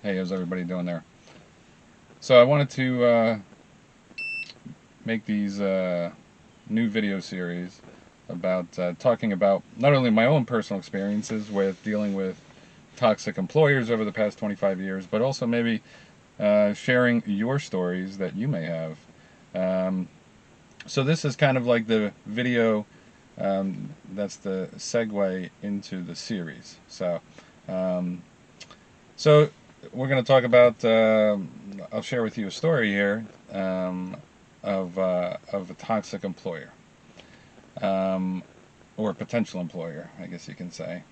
Hey, how's everybody doing there? So I wanted to make these new video series about talking about not only my own personal experiences with dealing with toxic employers over the past 25 years, but also maybe sharing your stories that you may have. Um, so this is kind of like the video that's the segue into the series. Um, So we're going to talk about. I'll share with you a story here of a toxic employer, um, or a potential employer, I guess you can say.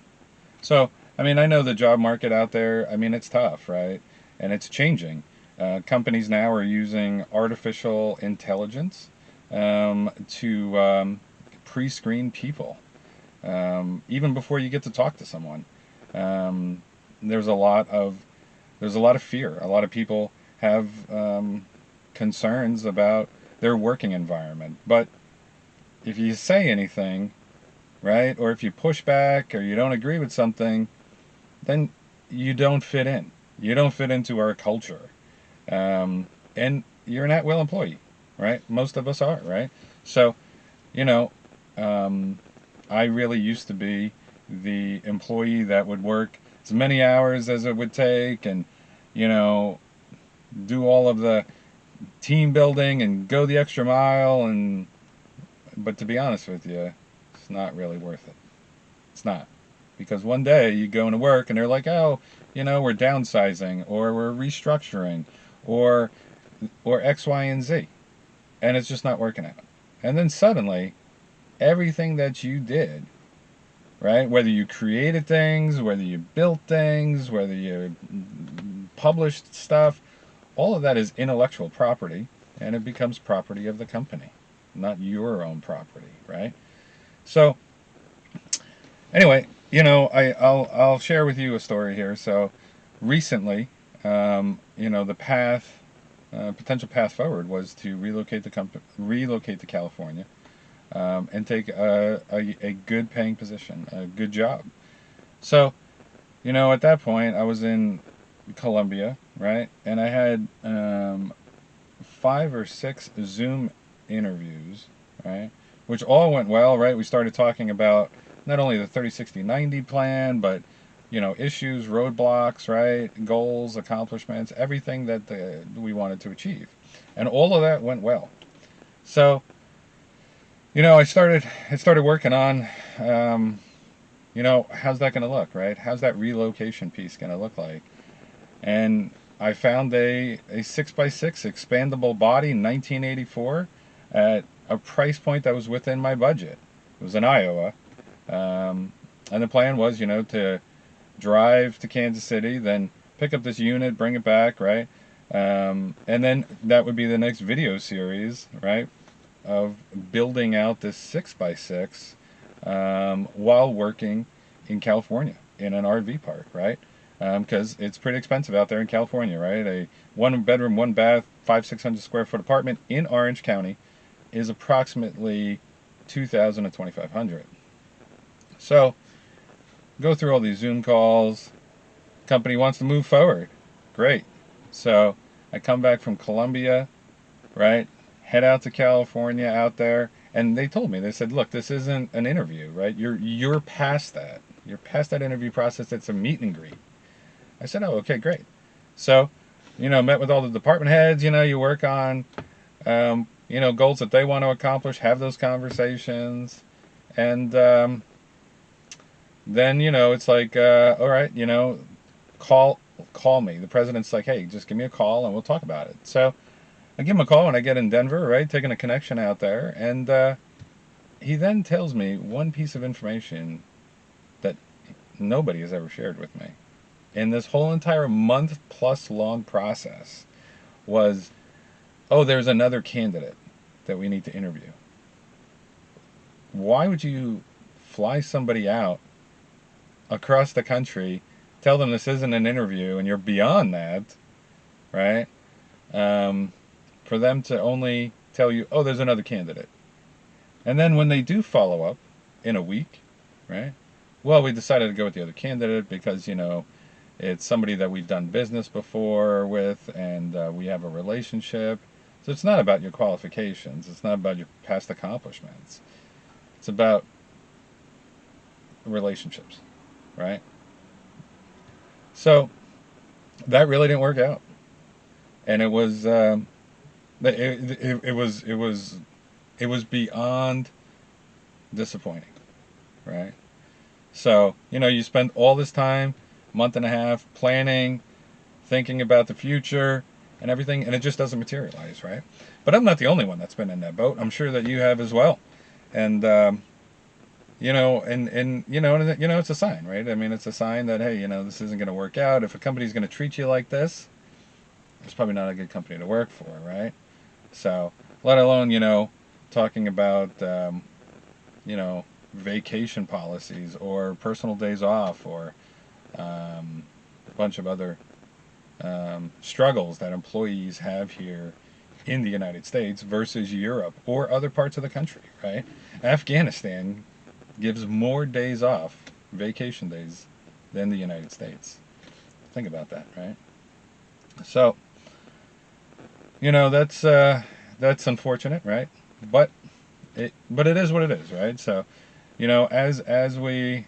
So I mean, I know the job market out there. I mean, it's tough, right? And it's changing. Companies now are using artificial intelligence to pre-screen people, even before you get to talk to someone. Um, there's a lot of there's a lot of fear. A lot of people have concerns about their working environment. But if you say anything, right, or if you push back or you don't agree with something, then you don't fit in. You don't fit into our culture. And you're an at-will employee, right? Most of us are, right? So, you know, um, I really used to be the employee that would work as many hours as it would take and, you know, do all of the team building and go the extra mile. And but to be honest with you, it's not really worth it. It's not, because one day you go into work and they're like, oh, we're downsizing or we're restructuring or X, Y, and Z, and it's just not working out. And then suddenly everything that you did, right? Whether you created things, whether you built things, whether you published stuff, all of that is intellectual property, and it becomes property of the company, not your own property, right? So anyway, I'll share with you a story here. So recently, the potential path forward was to relocate to California, and take a good paying position, a good job. So at that point, I was in Colombia, right, and I had 5 or 6 Zoom interviews, right, which all went well, right. We started talking about not only the 30-60-90 plan, but issues, roadblocks, right, goals, accomplishments, everything that we wanted to achieve, and all of that went well. So I started working on, how's that going to look, right? How's that relocation piece going to look like? And I found a 6x6 expandable body 1984 at a price point that was within my budget. It was in Iowa. And the plan was, to drive to Kansas City, then pick up this unit, bring it back, right? And then that would be the next video series, right? Of building out this 6x6 while working in California in an RV park, right? Because it's pretty expensive out there in California, right? A 1 bedroom, 1 bath, 500-600 square foot apartment in Orange County is approximately 2,000 to 2,500. So go through all these Zoom calls. Company wants to move forward. Great. So I come back from Colombia, right? Head out to California out there, and they told me, they said, look, this isn't an interview, right? You're past that. You're past that interview process. It's a meet and greet. I said, oh, okay, great. So, met with all the department heads. You work on, goals that they want to accomplish. Have those conversations, and then it's like, all right, call call me. The president's like, hey, just give me a call and we'll talk about it. So I give him a call when I get in Denver, right, taking a connection out there, and he then tells me one piece of information that nobody has ever shared with me. In this whole entire month plus long process was, oh, there's another candidate that we need to interview. Why would you fly somebody out across the country, tell them this isn't an interview and you're beyond that, right? Um, for them to only tell you, oh, there's another candidate. And then when they do follow up in a week, right? Well, we decided to go with the other candidate because, It's somebody that we've done business before with, and we have a relationship. So it's not about your qualifications. It's not about your past accomplishments. It's about relationships, right? So that really didn't work out, and it was beyond disappointing, right? So you spend all this time, month and a half, planning, thinking about the future and everything, and it just doesn't materialize, right? But I'm not the only one that's been in that boat. I'm sure that you have as well, and it's a sign, right? I mean, it's a sign that, hey, this isn't going to work out. If a company's going to treat you like this, it's probably not a good company to work for, right? So, let alone, talking about, vacation policies or personal days off or a bunch of other struggles that employees have here in the United States versus Europe or other parts of the country, right? Afghanistan gives more days off, vacation days, than the United States. Think about that, right? So, that's unfortunate, right? But it is what it is, right? So, as we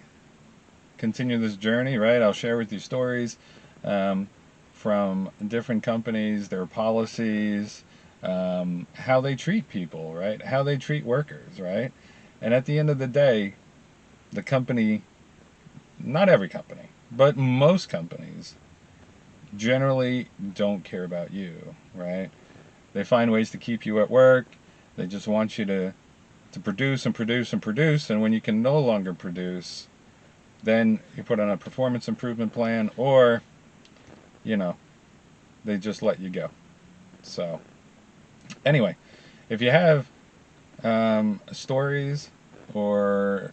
continue this journey, right, I'll share with you stories from different companies, their policies, how they treat people, right? How they treat workers, right? And at the end of the day, the company, not every company, but most companies generally don't care about you, right? They find ways to keep you at work. They just want you to produce and produce and produce, and when you can no longer produce, then you put on a performance improvement plan, or you know they just let you go. So anyway, if you have stories or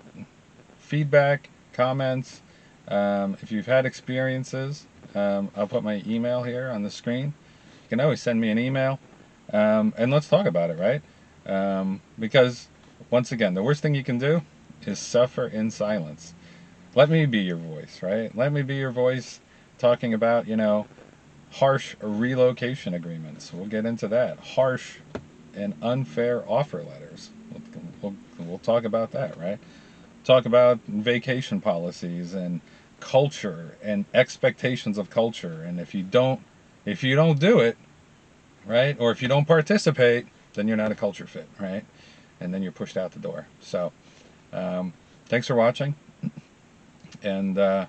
feedback, comments, if you've had experiences, I'll put my email here on the screen. You can always send me an email, and let's talk about it, right? Because once again, the worst thing you can do is suffer in silence. Let me be your voice, right? Let me be your voice talking about, harsh relocation agreements. We'll get into that. Harsh and unfair offer letters. We'll talk about that, right? Talk about vacation policies and culture and expectations of culture. And if you don't do it, right, or if you don't participate, then you're not a culture fit, right? And then you're pushed out the door. So, thanks for watching, and I'll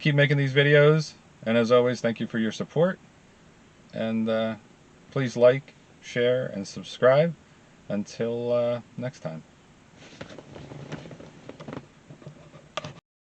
keep making these videos. And as always, thank you for your support. And please like, share, and subscribe. Until next time.